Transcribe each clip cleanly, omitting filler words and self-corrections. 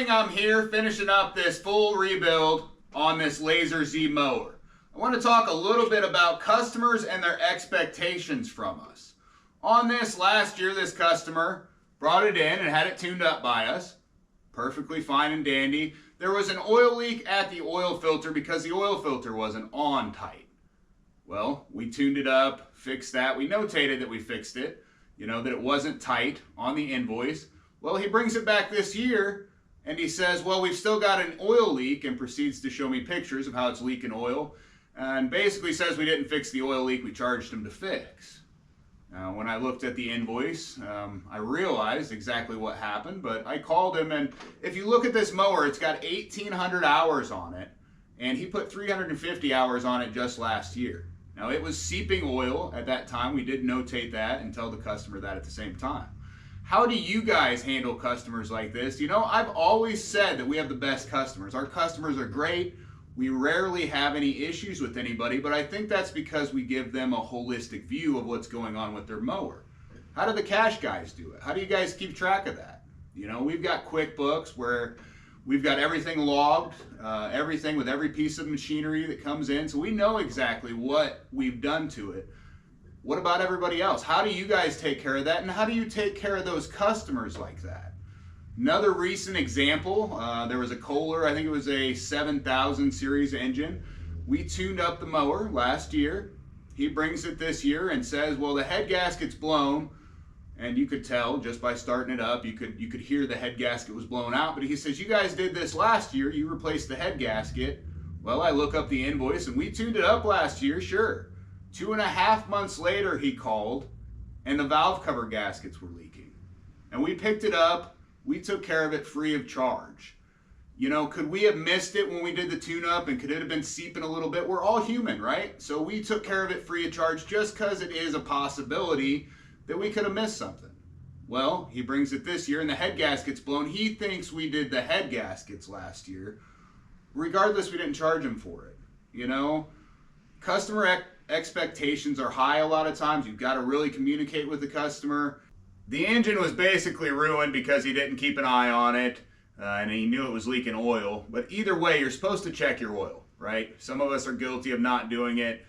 morning I'm here finishing up this full rebuild on this Laser Z mower. I want to talk a little bit about customers and their expectations from us. On this last year, this customer brought it in and had it tuned up by us. Perfectly fine and dandy. There was an oil leak at the oil filter because the oil filter wasn't on tight. Well, we tuned it up, fixed that. We notated that we fixed it, that it wasn't tight on the invoice. Well, he brings it back this year and he says, well, we've still got an oil leak, and proceeds to show me pictures of how it's leaking oil, and basically says we didn't fix the oil leak we charged him to fix. Now, when I looked at the invoice, I realized exactly what happened, but I called him, and if you look at this mower, it's got 1,800 hours on it, and he put 350 hours on it just last year. Now, it was seeping oil at that time. We did notate that and tell the customer that at the same time. How do you guys handle customers like this? I've always said that we have the best customers. Our customers are great. We rarely have any issues with anybody, but I think that's because we give them a holistic view of what's going on with their mower. How do the cash guys do it? How do you guys keep track of that? We've got QuickBooks where we've got everything logged, everything with every piece of machinery that comes in, so we know exactly what we've done to it. What about everybody else? How do you guys take care of that, and how do you take care of those customers like that? Another recent example, there was a Kohler, I think it was a 7000 series engine. We tuned up the mower last year. He brings it this year and says, well, the head gasket's blown, and you could tell just by starting it up, you could hear the head gasket was blown out, but he says, you guys did this last year, you replaced the head gasket. Well, I look up the invoice and we tuned it up last year, sure. 2.5 months later, he called, and the valve cover gaskets were leaking. And we picked it up, we took care of it free of charge. Could we have missed it when we did the tune-up, and could it have been seeping a little bit? We're all human, right? So we took care of it free of charge just because it is a possibility that we could have missed something. Well, he brings it this year, and the head gasket's blown. He thinks we did the head gaskets last year. Regardless, we didn't charge him for it. Customer expectations are high a lot of times. You've got to really communicate with the customer. The engine was basically ruined because he didn't keep an eye on it, and he knew it was leaking oil. But either way, you're supposed to check your oil, right? Some of us are guilty of not doing it.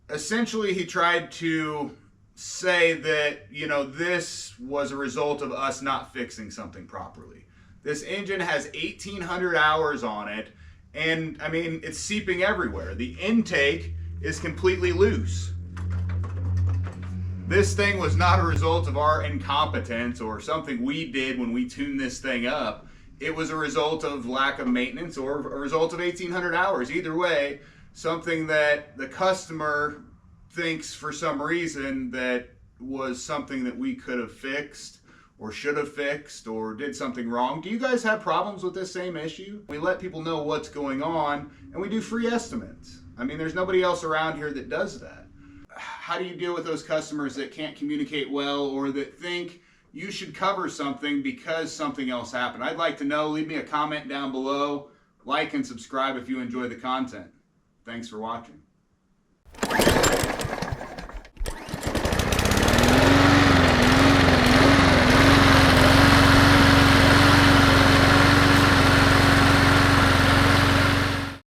Essentially, he tried to say that, this was a result of us not fixing something properly. This engine has 1,800 hours on it, and it's seeping everywhere. The intake is completely loose. This thing was not a result of our incompetence or something we did when we tuned this thing up. It was a result of lack of maintenance or a result of 1,800 hours. Either way, something that the customer thinks for some reason that was something that we could have fixed or should have fixed or did something wrong. Do you guys have problems with this same issue? We let people know what's going on, and we do free estimates. There's nobody else around here that does that. How do you deal with those customers that can't communicate well or that think you should cover something because something else happened? I'd like to know. Leave me a comment down below. Like and subscribe if you enjoy the content. Thanks for watching.